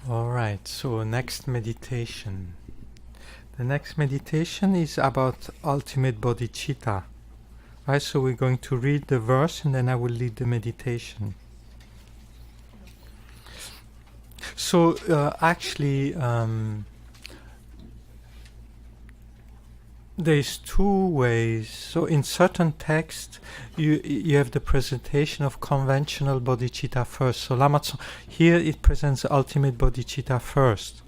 Alright, so next meditation. The next meditation is about ultimate bodhicitta. Right, so we're going to read the verse and then I will lead the meditation. So actually, there's two ways. So in certain texts, you have the presentation of conventional bodhicitta first. So Lama Tsong, here it presents ultimate bodhicitta first.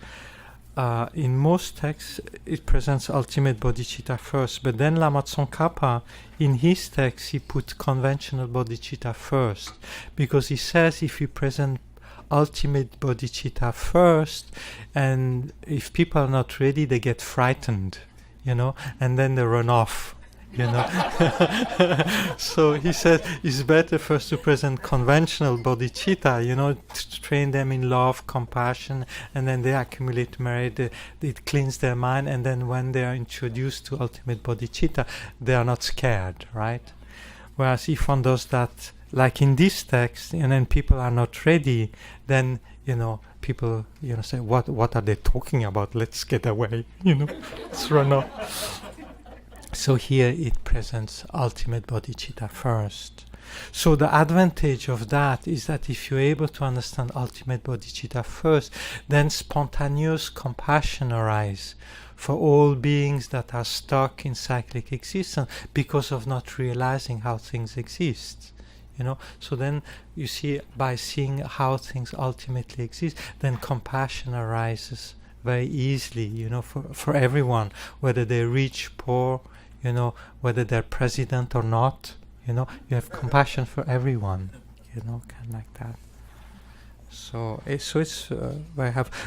In most texts, it presents ultimate bodhicitta first, but then Lama Tsongkhapa, in his text, he put conventional bodhicitta first, because he says if you present ultimate bodhicitta first, and if people are not ready, they get frightened, and then they run off. So he said it's better first to present conventional bodhicitta, to train them in love, compassion, and then they accumulate merit, it cleans their mind, and then when they are introduced to ultimate bodhicitta, they are not scared, right? Whereas if one does that, like in this text, and then people are not ready, then, people, say, what are they talking about? Let's get away, let's run off. So here it presents ultimate bodhicitta first. So the advantage of that is that if you're able to understand ultimate bodhicitta first, then spontaneous compassion arises for all beings that are stuck in cyclic existence because of not realizing how things exist. So then you see, by seeing how things ultimately exist, then compassion arises very easily, for everyone, whether they're rich, poor, whether they're president or not, you have compassion for everyone, kind of like that. So it's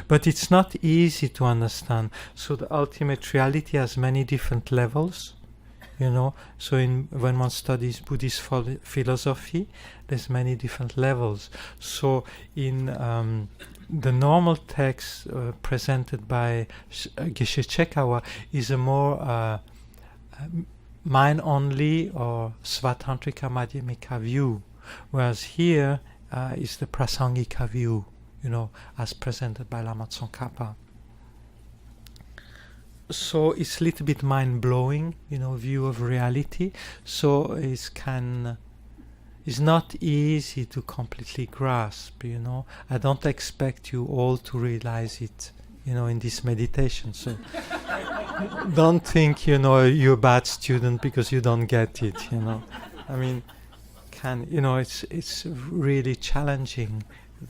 but it's not easy to understand. So the ultimate reality has many different levels, So when one studies Buddhist philosophy, there's many different levels. So in the normal text presented by Geshe Chekawa is a more mind-only or Svatantrika Madhyamika view, whereas here is the Prasangika view, as presented by Lama Tsongkhapa. So it's a little bit mind-blowing, view of reality. So it's not easy to completely grasp, I don't expect you all to realize it, in this meditation. So don't think, you're a bad student because you don't get it, I mean, it's really challenging,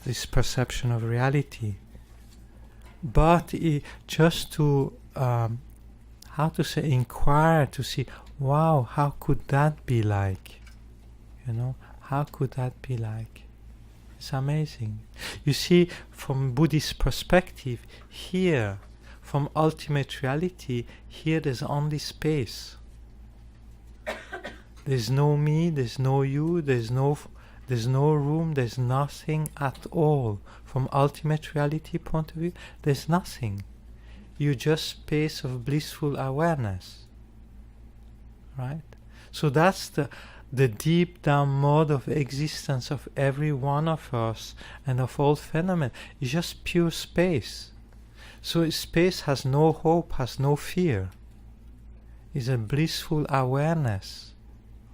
this perception of reality. But just to, inquire to see, wow, how could that be like? How could that be like? It's amazing. You see, from Buddhist perspective, here, from ultimate reality, here there's only space. There's no me, there's no you, there's no room, there's nothing at all. From ultimate reality point of view, there's nothing. You're just space of blissful awareness. Right? So that's the deep down mode of existence of every one of us and of all phenomena. It's just pure space. So space has no hope, has no fear. It's a blissful awareness,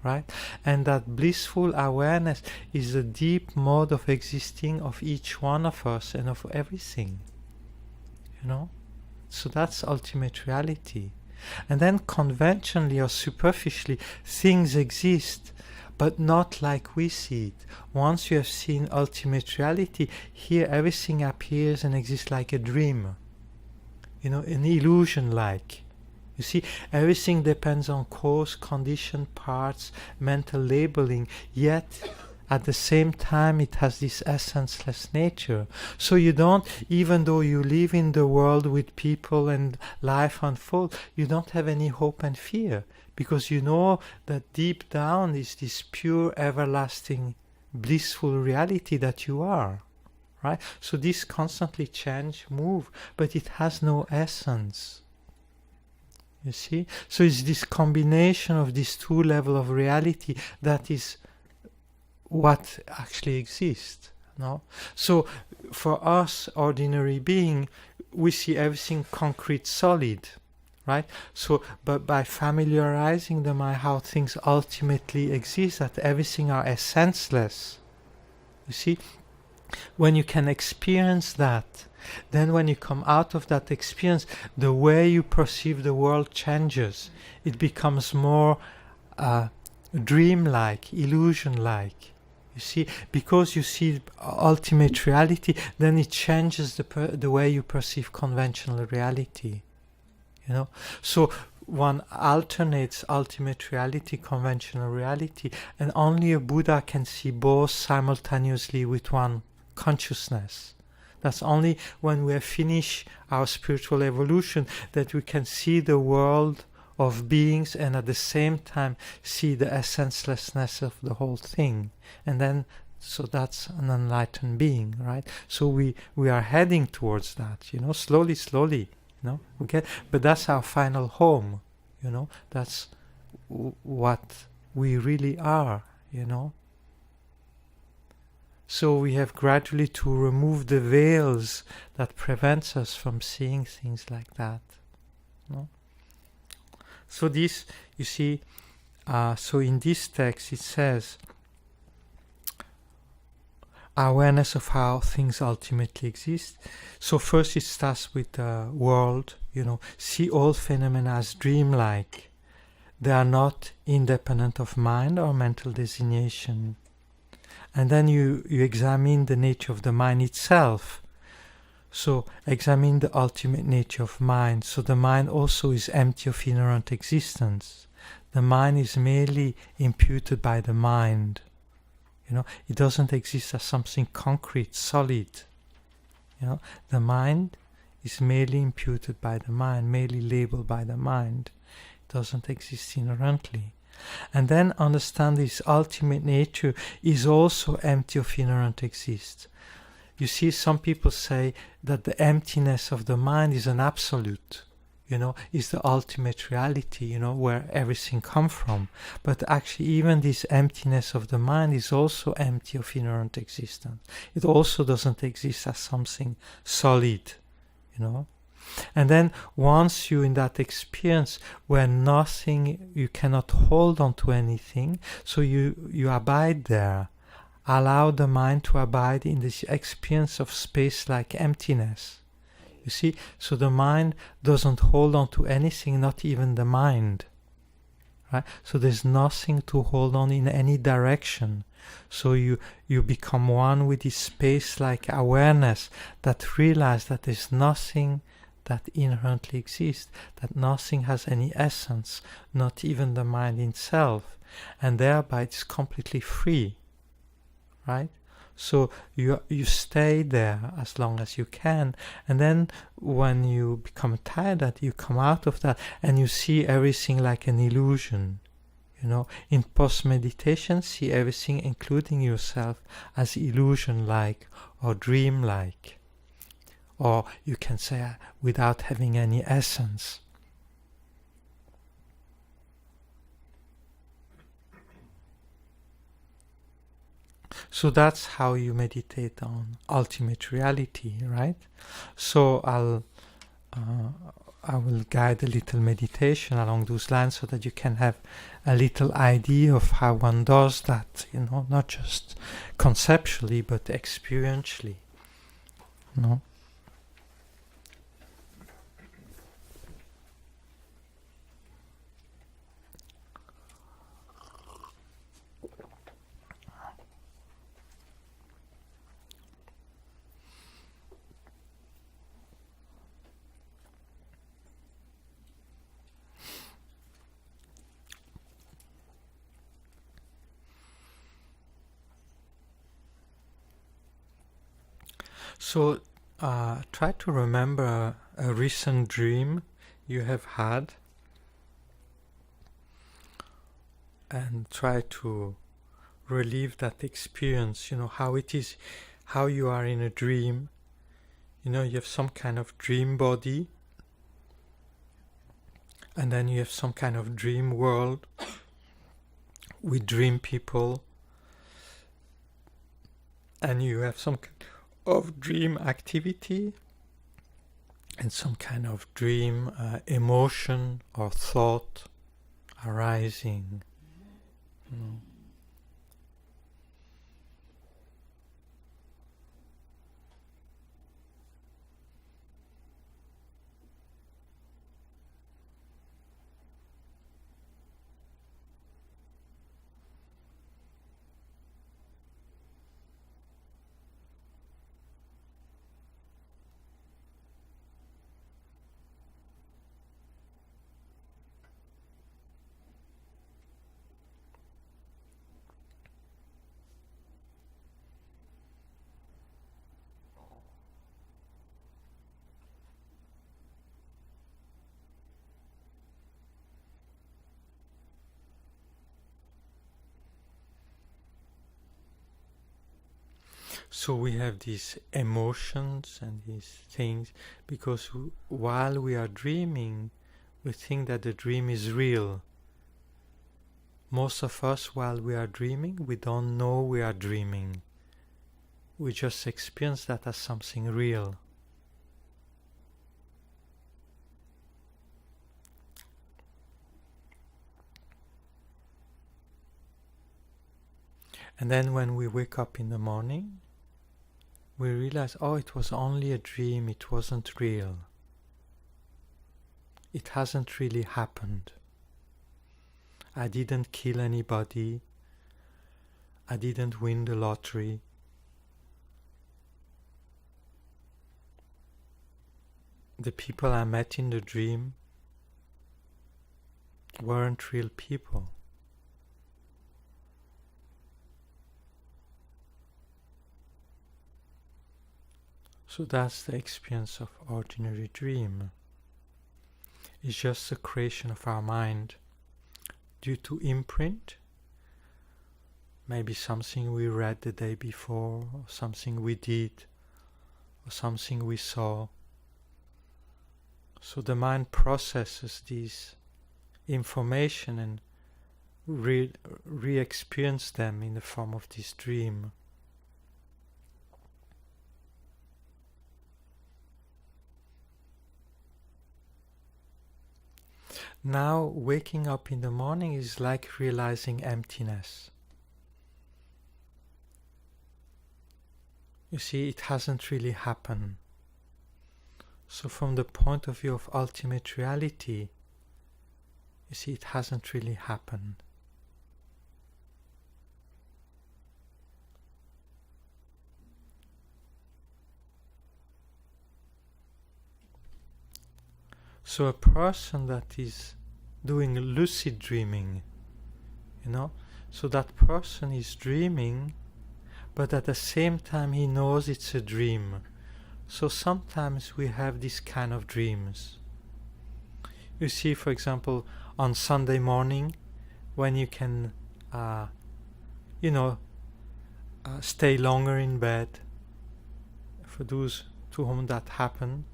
right? And that blissful awareness is the deep mode of existing of each one of us and of everything, So that's ultimate reality. And then conventionally or superficially, things exist, but not like we see it. Once you have seen ultimate reality, here everything appears and exists like a dream. An illusion like. You see, everything depends on cause, condition, parts, mental labeling, yet at the same time it has this essenceless nature. So you don't, even though you live in the world with people and life unfolds, you don't have any hope and fear, because you know that deep down is this pure, everlasting, blissful reality that you are. Right? So this constantly change, move, but it has no essence. You see? So it's this combination of these two levels of reality that is what actually exists. No? So for us, ordinary being, we see everything concrete, solid, right? So, but by familiarizing the mind how things ultimately exist, that everything are essenceless, you see, when you can experience that, then when you come out of that experience, the way you perceive the world changes. It becomes more dreamlike, illusion-like. You see, because you see ultimate reality, then it changes the way you perceive conventional reality. You know, so one alternates ultimate reality, conventional reality, and only a Buddha can see both simultaneously with one consciousness. That's only when we have finished our spiritual evolution that we can see the world of beings and at the same time see the essencelessness of the whole thing. And then, so that's an enlightened being, right? So we are heading towards that, you know, slowly, you know, okay? But that's our final home, you know, that's what we really are, you know. So we have gradually to remove the veils that prevents us from seeing things like that. No? So this, you see, so in this text it says, awareness of how things ultimately exist. So first it starts with the world, you know, see all phenomena as dreamlike. They are not independent of mind or mental designation. And then you examine the nature of the mind itself. So examine the ultimate nature of mind. So the mind also is empty of inherent existence. The mind is merely imputed by the mind. You know, it doesn't exist as something concrete, solid. You know, the mind is merely imputed by the mind, merely labeled by the mind. It doesn't exist inherently. And then understand this ultimate nature is also empty of inherent existence. You see, some people say that the emptiness of the mind is an absolute, you know, is the ultimate reality, you know, where everything comes from. But actually even this emptiness of the mind is also empty of inherent existence. It also doesn't exist as something solid, you know. And then once you in that experience where nothing, you cannot hold on to anything, so you abide there. Allow the mind to abide in this experience of space like emptiness. You see, so the mind doesn't hold on to anything, not even the mind. Right? So there's nothing to hold on in any direction. So you become one with this space like awareness that realize that there's nothing that inherently exists, that nothing has any essence, not even the mind itself, and thereby it's completely free, right? So you stay there as long as you can, and then when you become tired that you come out of that and you see everything like an illusion. You know, in post-meditation, see everything, including yourself, as illusion-like or dream-like. Or you can say without having any essence. So that's how you meditate on ultimate reality, right? So I will guide a little meditation along those lines so that you can have a little idea of how one does that, you know, not just conceptually but experientially, you know. So try to remember a recent dream you have had and try to relive that experience, you know, how it is, how you are in a dream. You know, you have some kind of dream body and then you have some kind of dream world with dream people, and you have some of dream activity and some kind of dream emotion or thought arising. You know. So we have these emotions and these things because while we are dreaming, we think that the dream is real. Most of us, while we are dreaming, we don't know we are dreaming. We just experience that as something real. And then when we wake up in the morning, we realize, oh, it was only a dream, it wasn't real. It hasn't really happened. I didn't kill anybody. I didn't win the lottery. The people I met in the dream weren't real people. So that's the experience of ordinary dream. It's just a creation of our mind due to imprint, maybe something we read the day before, or something we did, or something we saw. So the mind processes this information and re-experience them in the form of this dream. Now, waking up in the morning is like realizing emptiness. You see, it hasn't really happened. So from the point of view of ultimate reality, you see, it hasn't really happened. So a person that is doing lucid dreaming, so that person is dreaming, but at the same time he knows it's a dream. So sometimes we have this kind of dreams. You see, for example, on Sunday morning, when you can, stay longer in bed. For those to whom that happened,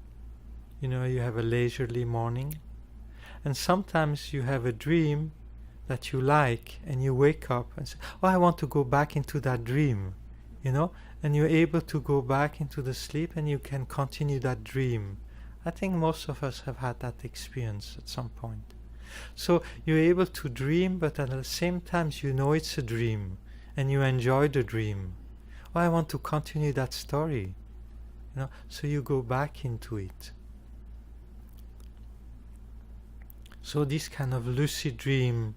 you have a leisurely morning, and sometimes you have a dream that you like, and you wake up and say, oh, I want to go back into that dream, and you're able to go back into the sleep and you can continue that dream. I think most of us have had that experience at some point. So you're able to dream, but at the same time it's a dream and you enjoy the dream. Oh, I want to continue that story, so you go back into it. So this kind of lucid dream,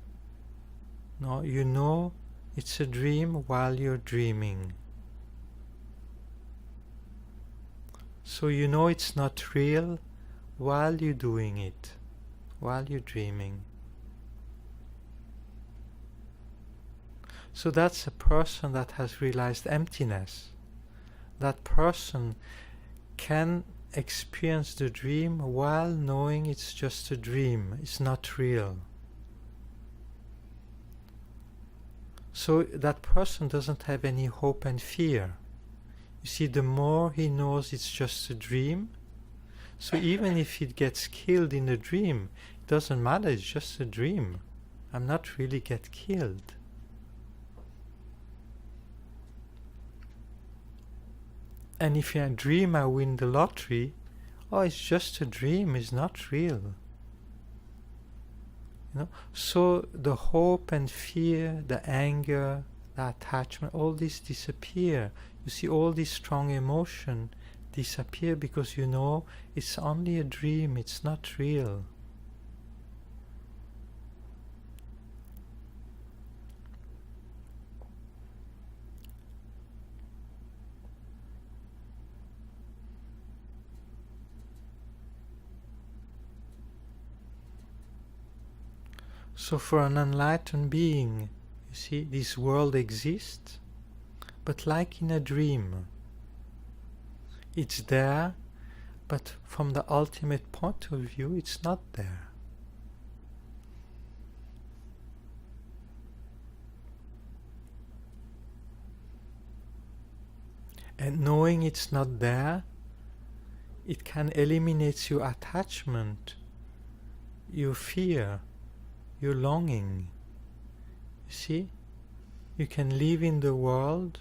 it's a dream while you're dreaming. So it's not real while you're doing it, while you're dreaming. So that's a person that has realized emptiness. That person can experience the dream while knowing it's just a dream, it's not real. So that person doesn't have any hope and fear. You see, the more he knows it's just a dream, so even if he gets killed in a dream, it doesn't matter, it's just a dream. I'm not really get killed. And if you dream I win the lottery, oh, it's just a dream, it's not real. So the hope and fear, the anger, the attachment, all this disappear. You see, all this strong emotion disappear because you know it's only a dream, it's not real. So for an enlightened being, you see, this world exists, but like in a dream. It's there, but from the ultimate point of view, it's not there. And knowing it's not there, it can eliminate your attachment, your fear, your longing. You see, you can live in the world,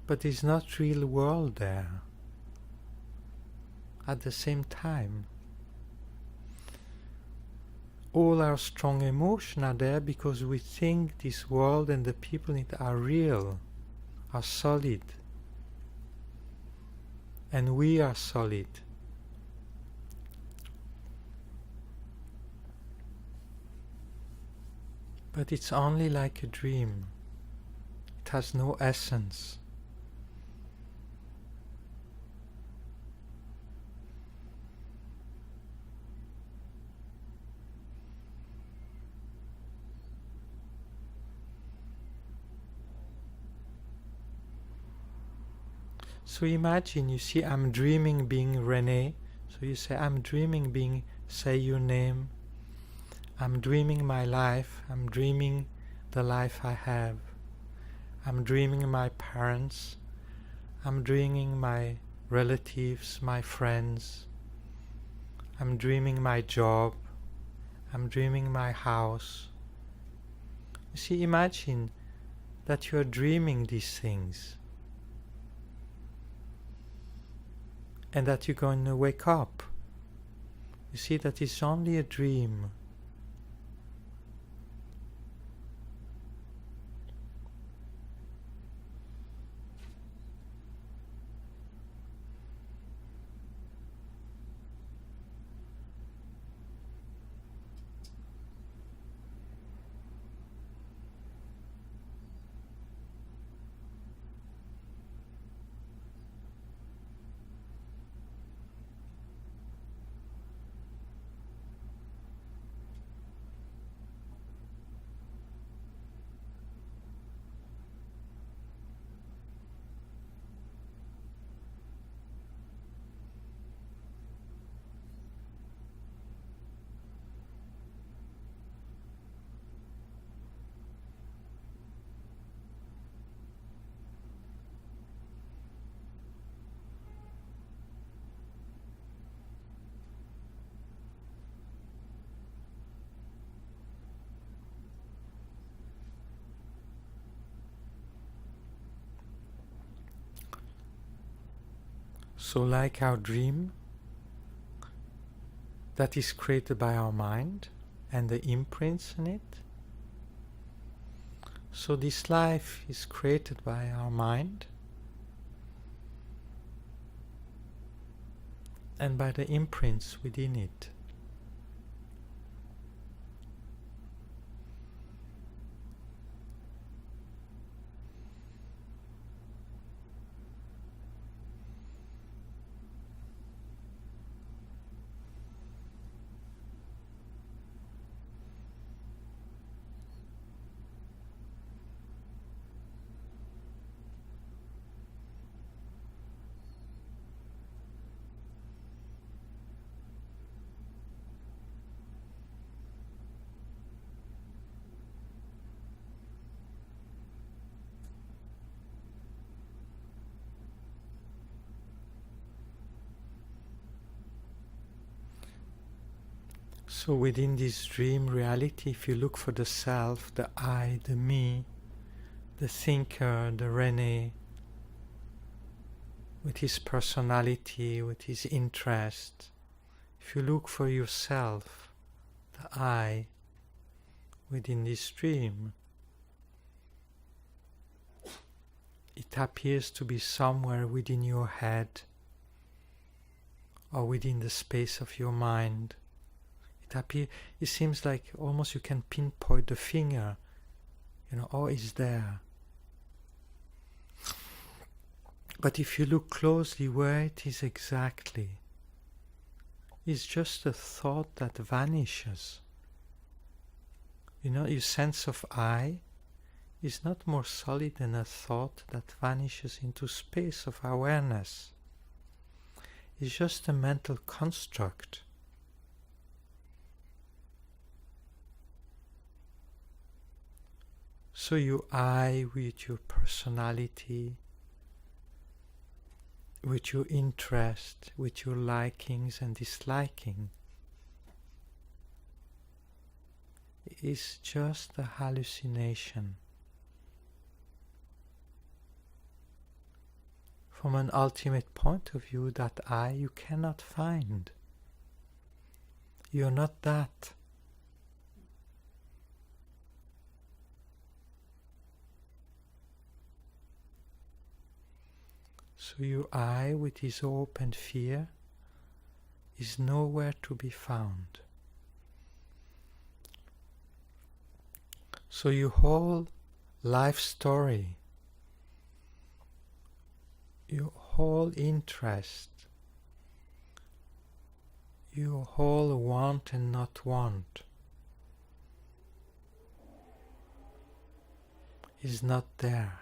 but there's not real world there at the same time. All our strong emotions are there because we think this world and the people in it are real, are solid, and we are solid. But it's only like a dream. It has no essence. So imagine, you see, I'm dreaming being René. So you say, I'm dreaming being, say your name. I'm dreaming my life. I'm dreaming the life I have. I'm dreaming my parents. I'm dreaming my relatives, my friends. I'm dreaming my job. I'm dreaming my house. You see, imagine that you are dreaming these things. And that you're going to wake up. You see that it's only a dream. So like our dream that is created by our mind and the imprints in it, so this life is created by our mind and by the imprints within it. So within this dream reality, if you look for the self, the I, the me, the thinker, the René, with his personality, with his interest. If you look for yourself, the I within this dream, it appears to be somewhere within your head or within the space of your mind. It seems like almost you can pinpoint the finger, oh, it's there. But if you look closely where it is exactly, it's just a thought that vanishes. Your sense of I is not more solid than a thought that vanishes into space of awareness. It's just a mental construct. So you I with your personality, with your interest, with your likings and disliking, is just a hallucination. From an ultimate point of view, that I you cannot find. You're not that. So your I with his hope and fear is nowhere to be found. So your whole life story, your whole interest, your whole want and not want is not there.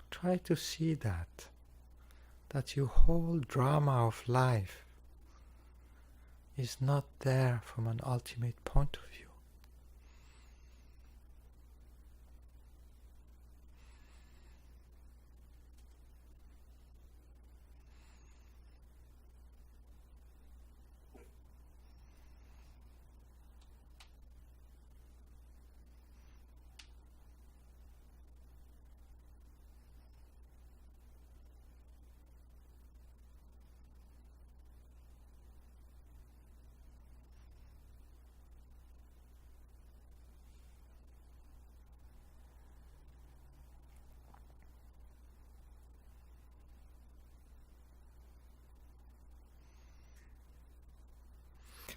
Try to see that your whole drama of life is not there from an ultimate point of view.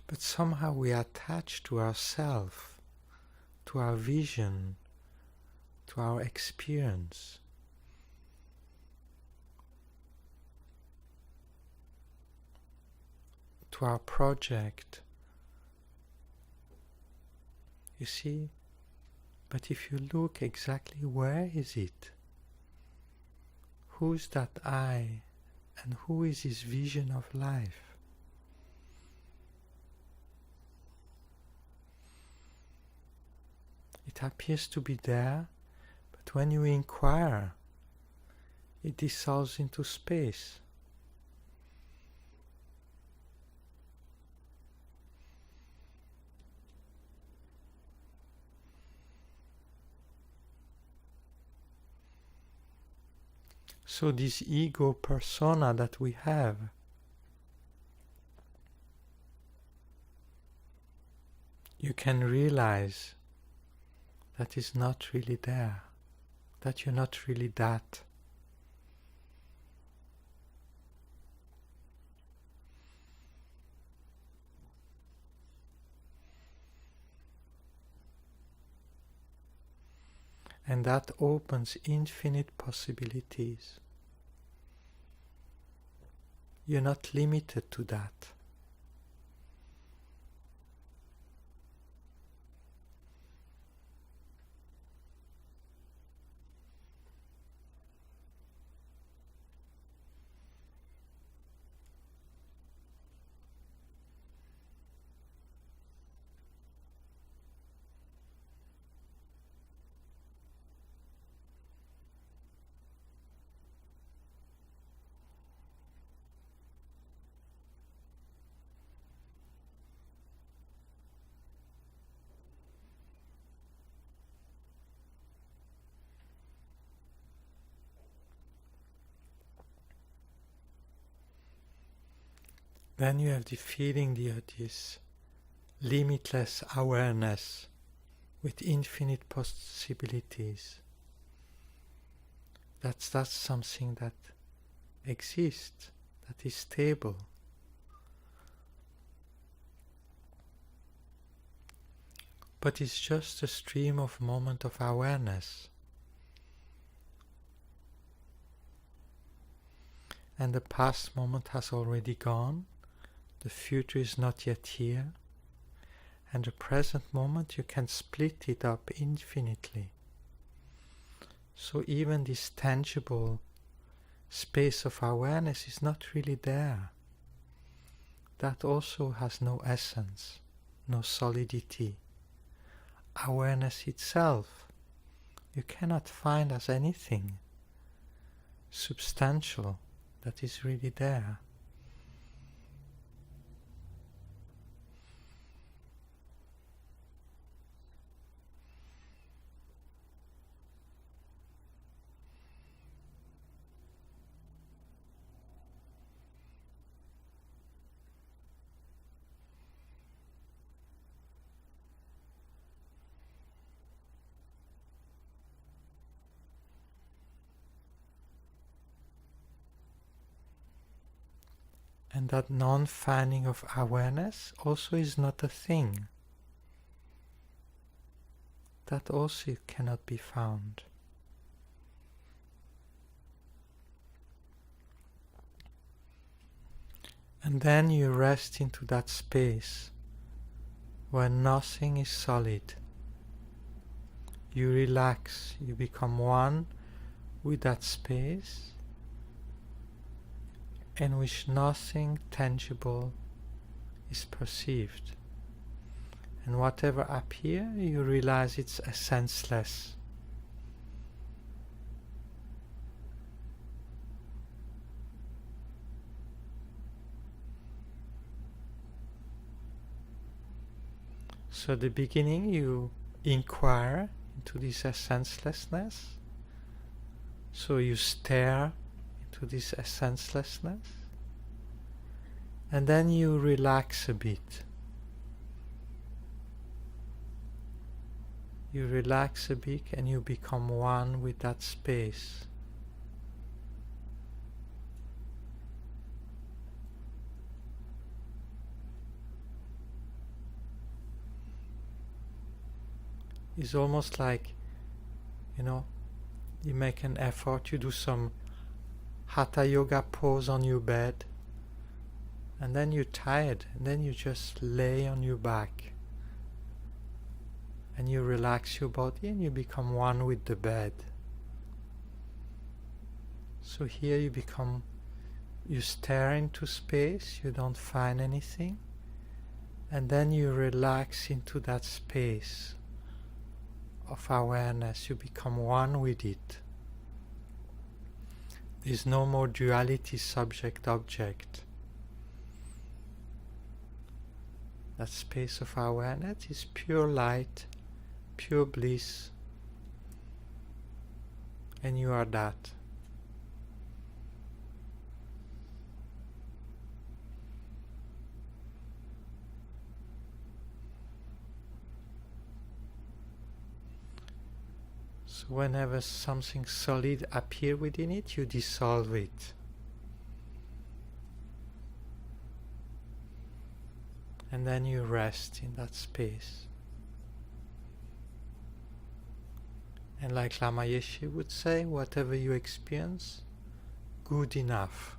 But somehow we attach to ourself, to our vision, to our experience. To our project. You see? But if you look exactly where is it? Who's that I? And who is his vision of life? It appears to be there, but when you inquire, it dissolves into space. So this ego persona that we have, you can realize that is not really there, that you're not really that. And that opens infinite possibilities. You're not limited to that. Then you have the feeling, this limitless awareness with infinite possibilities. That's something that exists, that is stable. But it's just a stream of moment of awareness. And the past moment has already gone, the future is not yet here, and the present moment you can split it up infinitely. So even this tangible space of awareness is not really there. That also has no essence, no solidity. Awareness itself you cannot find as anything substantial that is really there. And that non-finding of awareness also is not a thing. That also cannot be found. And then you rest into that space where nothing is solid. You relax, you become one with that space, in which nothing tangible is perceived. And whatever appears, you realize it's senseless. So at the beginning you inquire into this senselessness. So you stare into this senselessness. And then you relax a bit. You relax a bit and you become one with that space. It's almost like, you make an effort, you do some hatha yoga pose on your bed, and then you're tired, and then you just lay on your back, and you relax your body, and you become one with the bed. So here you stare into space, you don't find anything, and then you relax into that space of awareness, you become one with it. There's no more duality subject-object. That space of awareness is pure light, pure bliss, and you are that. So whenever something solid appears within it, you dissolve it. And then you rest in that space. And like Lama Geshe would say, whatever you experience, good enough.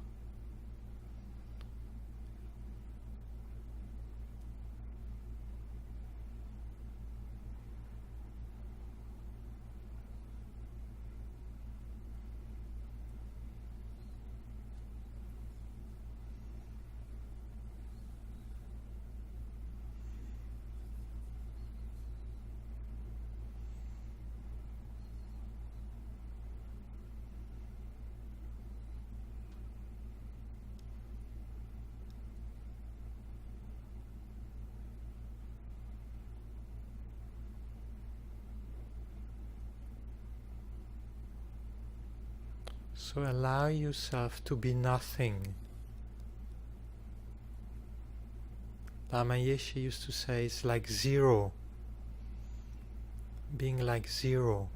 So allow yourself to be nothing. Lama Geshe used to say it's like zero, being like zero.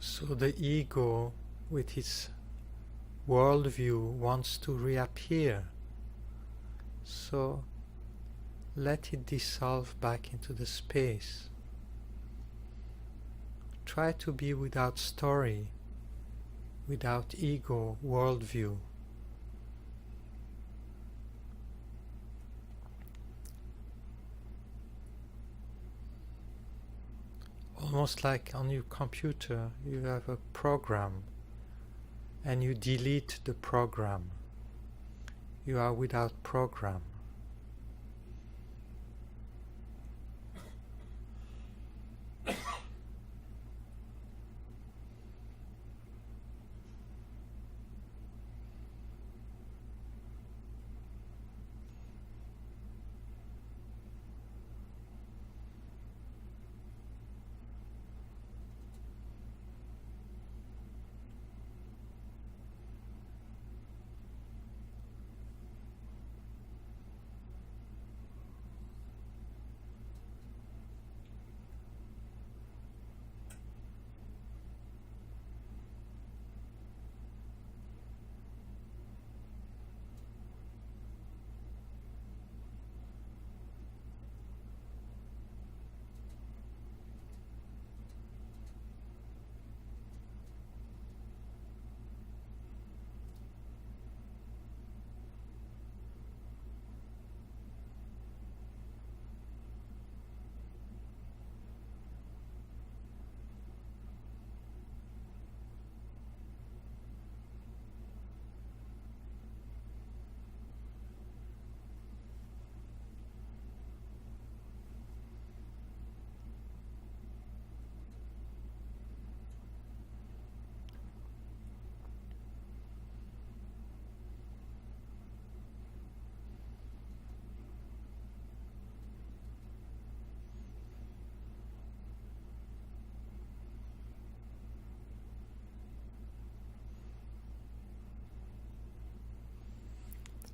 So the ego with its worldview wants to reappear. So let it dissolve back into the space. Try to be without story, without ego worldview. Almost like on your computer, you have a program and you delete the program. You are without program.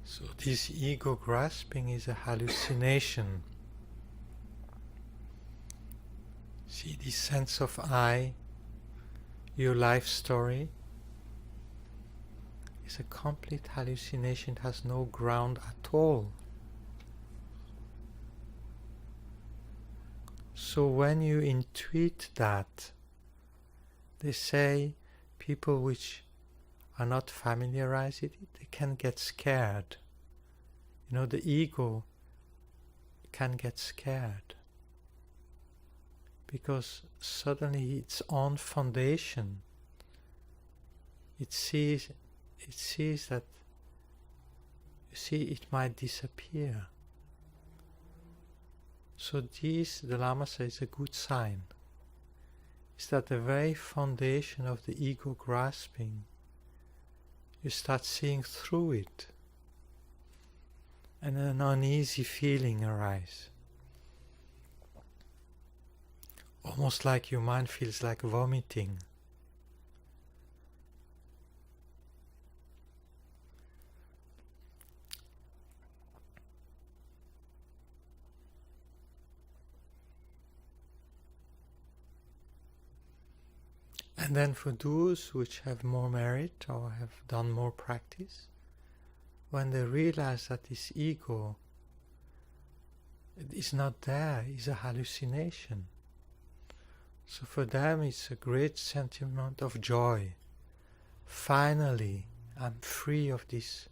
So this ego grasping is a hallucination. See, this sense of I, your life story, is a complete hallucination. It has no ground at all. So when you intuit that, they say people which are not familiarized with it, they can get scared. You know, the ego can get scared because suddenly its own foundation, it sees that, you see, it might disappear. So this, the Lama says, is a good sign. Is that the very foundation of the ego grasping, you start seeing through it, and an uneasy feeling arises. Almost like your mind feels like vomiting. And then for those which have more merit or have done more practice, when they realize that this ego is not there, is a hallucination. So for them it's a great sentiment of joy. Finally, I'm free of this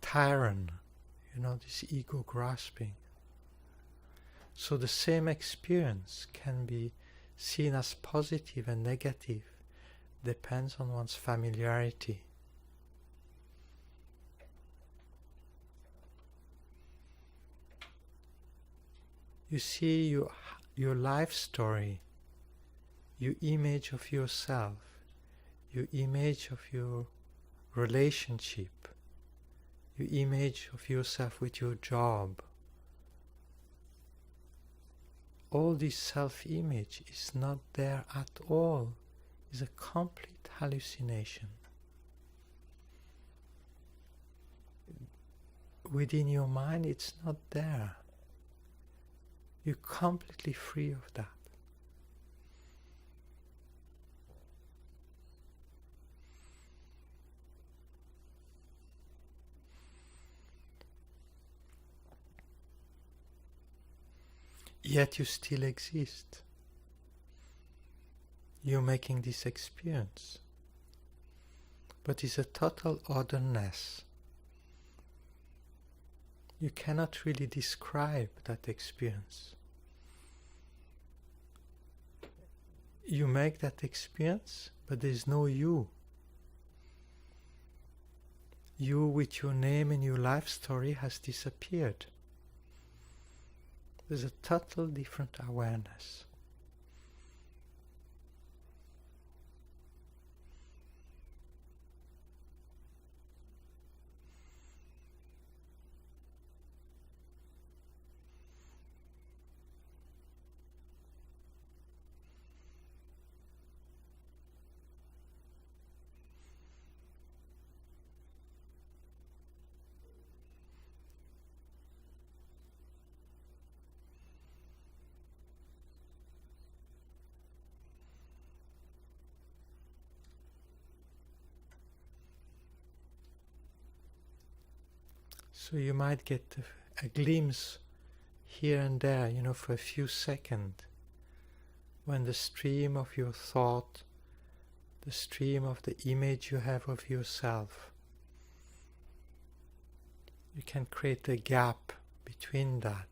tyrant, you know, this ego grasping. So the same experience can be seen as positive and negative, depends on one's familiarity. You see, your life story your image of yourself, your image of your relationship, your image of yourself with your job. All this self-image is not there at all. It's a complete hallucination. Within your mind, it's not there. You're completely free of that. Yet you still exist. You're making this experience. But it's a total otherness. You cannot really describe that experience. You make that experience, but there's no you. You with your name and your life story has disappeared. There's a total different awareness. So you might get a glimpse here and there, for a few seconds, when the stream of your thought, the stream of the image you have of yourself, you can create a gap between that.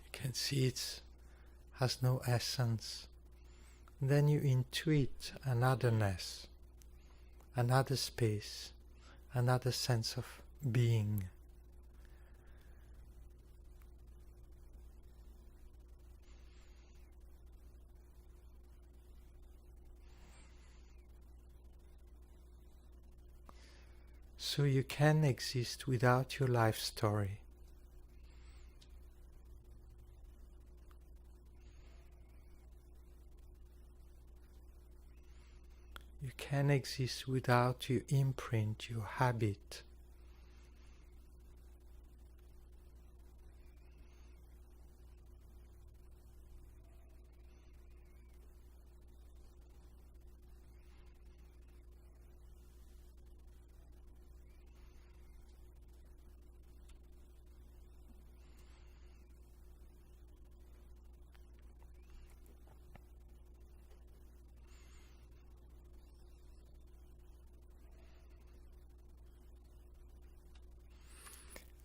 You can see it has no essence. And then you intuit anotherness, another space, another sense of being. So you can exist without your life story. You can exist without your imprint, your habit.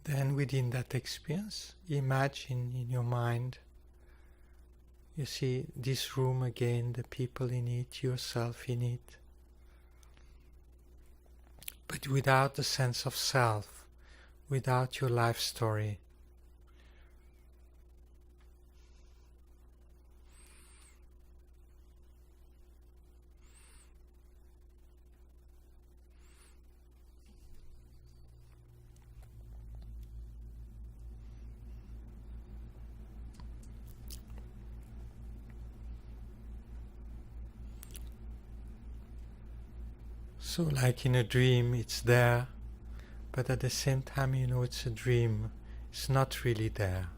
Then within that experience, imagine in your mind, you see this room again, the people in it, yourself in it, but without the sense of self, without your life story. So like in a dream, it's there, but at the same time you know it's a dream, it's not really there.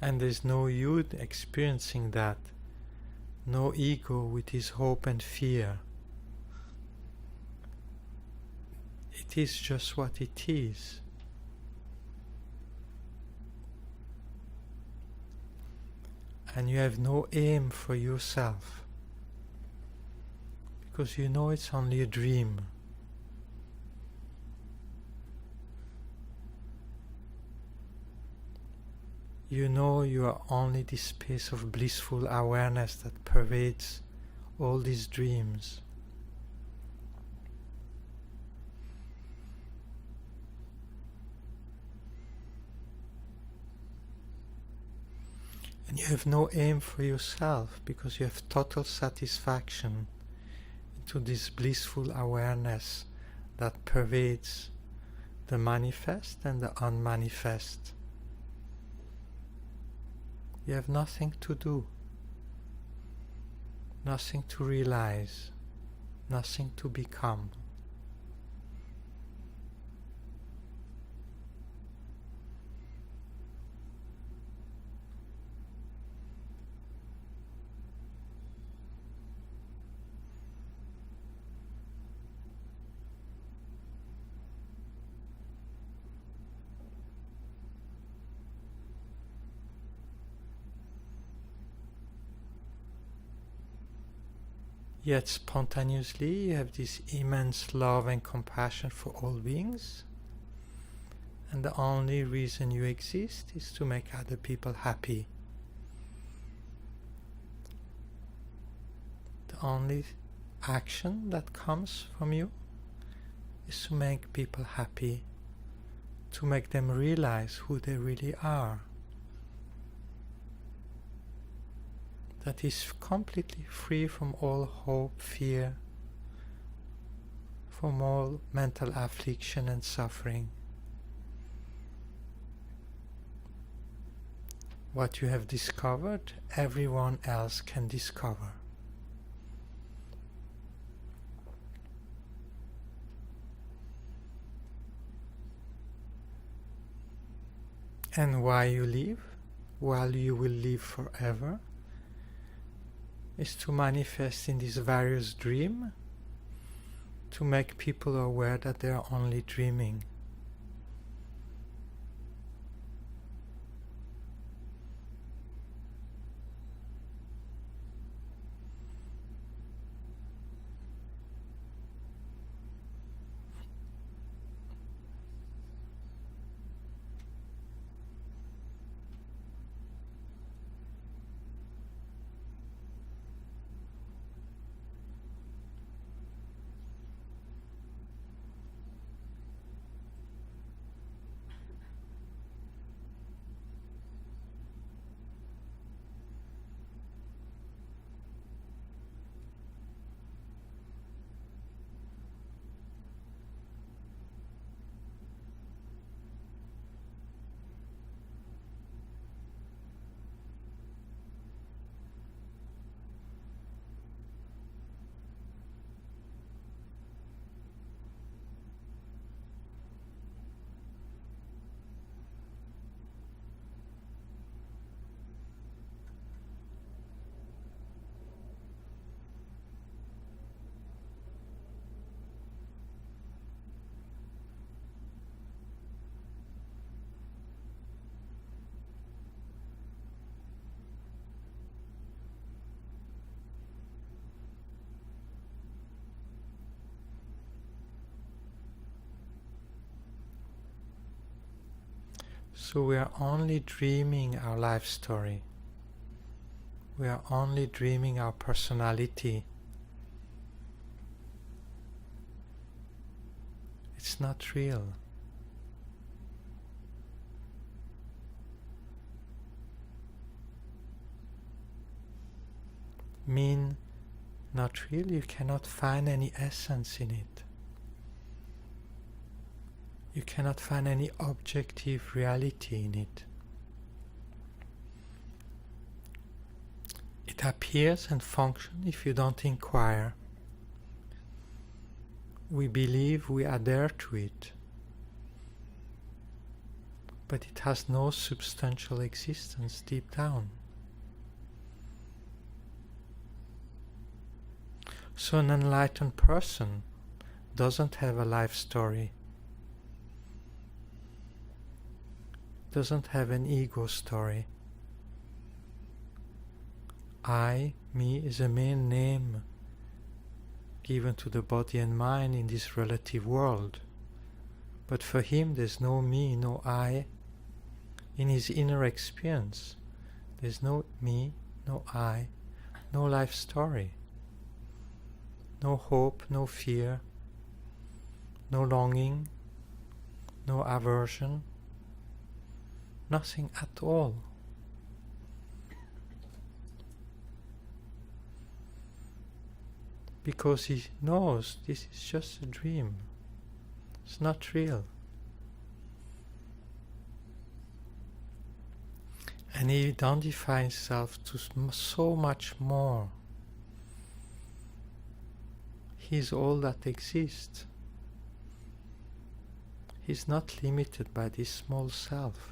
And there's no you experiencing that, no ego with his hope and fear. It is just what it is. and you have no aim for yourself, because you know it's only a dream. You know you are only this space of blissful awareness that pervades all these dreams. And you have no aim for yourself, because you have total satisfaction into this blissful awareness that pervades the manifest and the unmanifest. You have nothing to do, nothing to realize, nothing to become. Yet spontaneously you have this immense love and compassion for all beings, and the only reason you exist is to make other people happy. The only action that comes from you is to make people happy, to make them realize who they really are. That is completely free from all hope, fear, from all mental affliction and suffering. What you have discovered, everyone else can discover. And why you live, while you will live forever, is to manifest in this various dream, to make people aware that they are only dreaming. So we are only dreaming our life story. We are only dreaming our personality. It's not real. Mean not real, you cannot find any essence in it. You cannot find any objective reality in it. It appears and functions if you don't inquire. We believe we adhere to it, but it has no substantial existence deep down. So an enlightened person doesn't have a life story, doesn't have an ego story, I, me, is a main name given to the body and mind in this relative world. But for him there's no me, no I. In his inner experience, there's no me, no I, no life story, no hope, no fear, no longing, no aversion, nothing at all. Because he knows this is just a dream. It's not real. And he identifies himself to so much more. He's all that exists. He's not limited by this small self.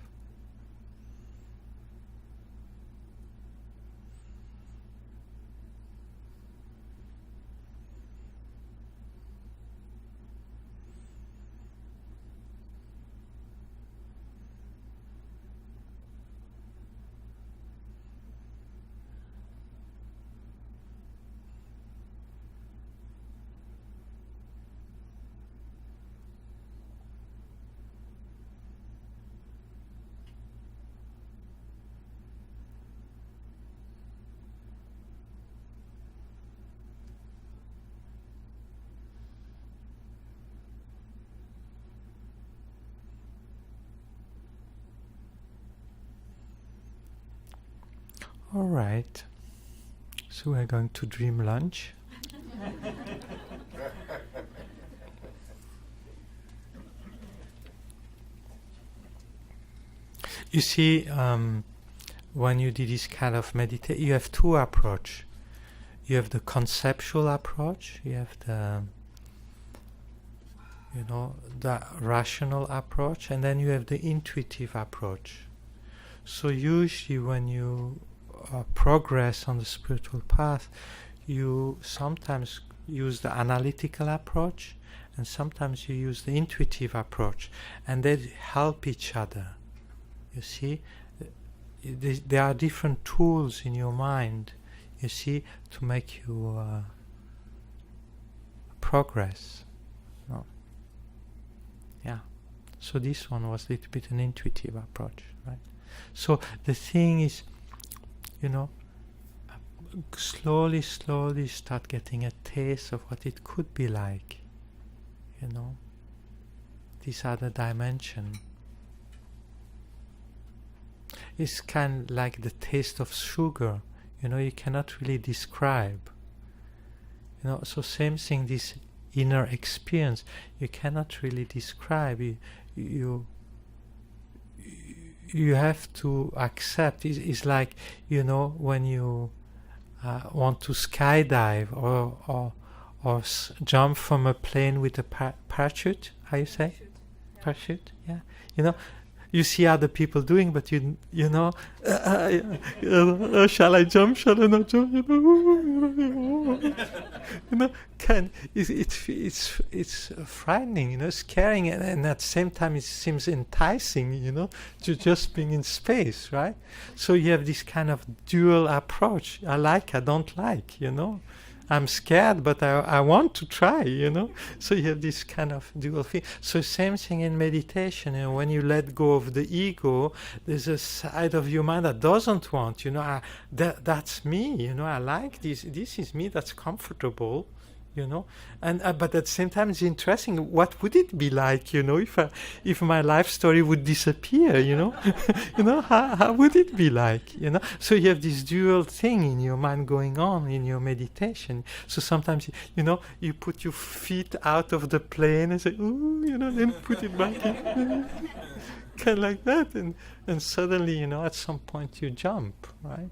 All right, so we're going to dream lunch. You see, when you do this kind of meditation, you have two approaches. You have the conceptual approach, you have the rational approach, and then you have the intuitive approach. So usually when you progress on the spiritual path, you sometimes use the analytical approach and sometimes you use the intuitive approach, and they help each other. You see, there are different tools in your mind, you see, to make you progress. No. Yeah. So this one was a little bit an intuitive approach, right? So the thing is, slowly start getting a taste of what it could be like, this other dimension. It's kind of like the taste of sugar, you cannot really describe. So same thing, this inner experience, you cannot really describe. You have to accept. It's like, when you want to skydive or jump from a plane with a parachute. How you say? Parachute. Yeah. You see other people doing, but shall I jump? Shall I not jump? It's frightening, scaring, and at the same time it seems enticing, to just being in space, right? So you have this kind of dual approach. I don't like, I'm scared, but I want to try, So you have this kind of dual thing. So same thing in meditation, when you let go of the ego, there's a side of your mind that doesn't want, that's me, I like this is me, that's comfortable, and but at the same time it's interesting, what would it be like, if my life story would disappear, how would it be like, so you have this dual thing in your mind going on in your meditation. So sometimes you put your feet out of the plane and say, ooh, then put it back in, kind of like that, and suddenly, at some point you jump, right?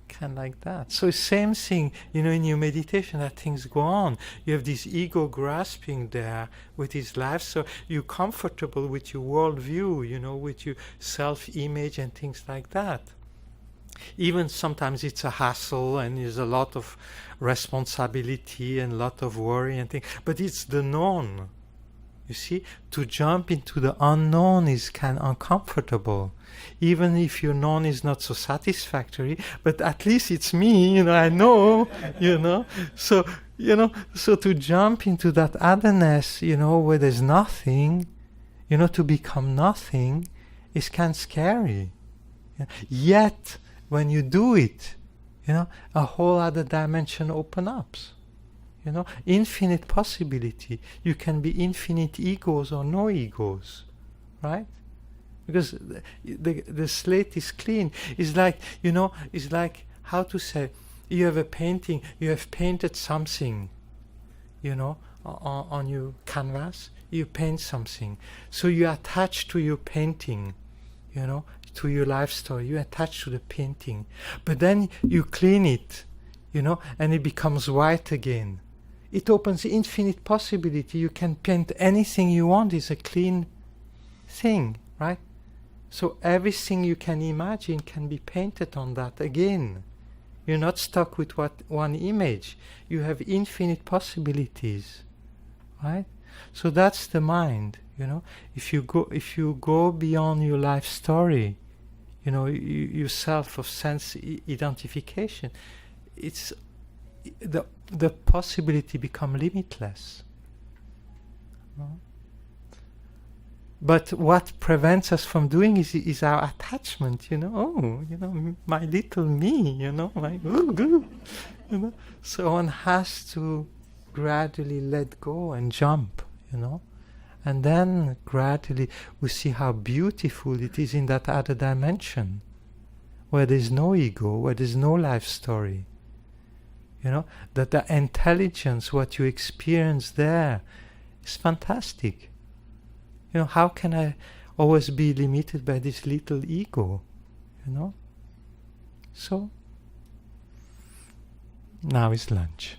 Kind of like that. So same thing, in your meditation, that things go on. You have this ego grasping there with his life, so you're comfortable with your worldview, with your self-image and things like that. Even sometimes it's a hassle and there's a lot of responsibility and a lot of worry and things, but it's the known. You see, to jump into the unknown is kind of uncomfortable. Even if your known is not so satisfactory, but at least it's me, I know, So, so to jump into that otherness, where there's nothing, to become nothing is kind of scary. Yet, when you do it, a whole other dimension opens up. Infinite possibility. You can be infinite egos or no egos, right? Because the slate is clean. It's like, it's like, how to say, you have a painting, you have painted something, on your canvas, you paint something. So you attach to your painting, to your life story, you attach to the painting. But then you clean it, and it becomes white again. It opens infinite possibility. You can paint anything you want. It's a clean thing, right? So everything you can imagine can be painted on that again. You're not stuck with one image. You have infinite possibilities, right? So that's the mind, If you go beyond your life story, yourself of sense identification, it's the possibility become limitless. But what prevents us from doing is our attachment, my little me, my So one has to gradually let go and jump, and then gradually we see how beautiful it is in that other dimension, where there's no ego, where there's no life story. That the intelligence, what you experience there, is fantastic. How can I always be limited by this little ego? So, now is lunch.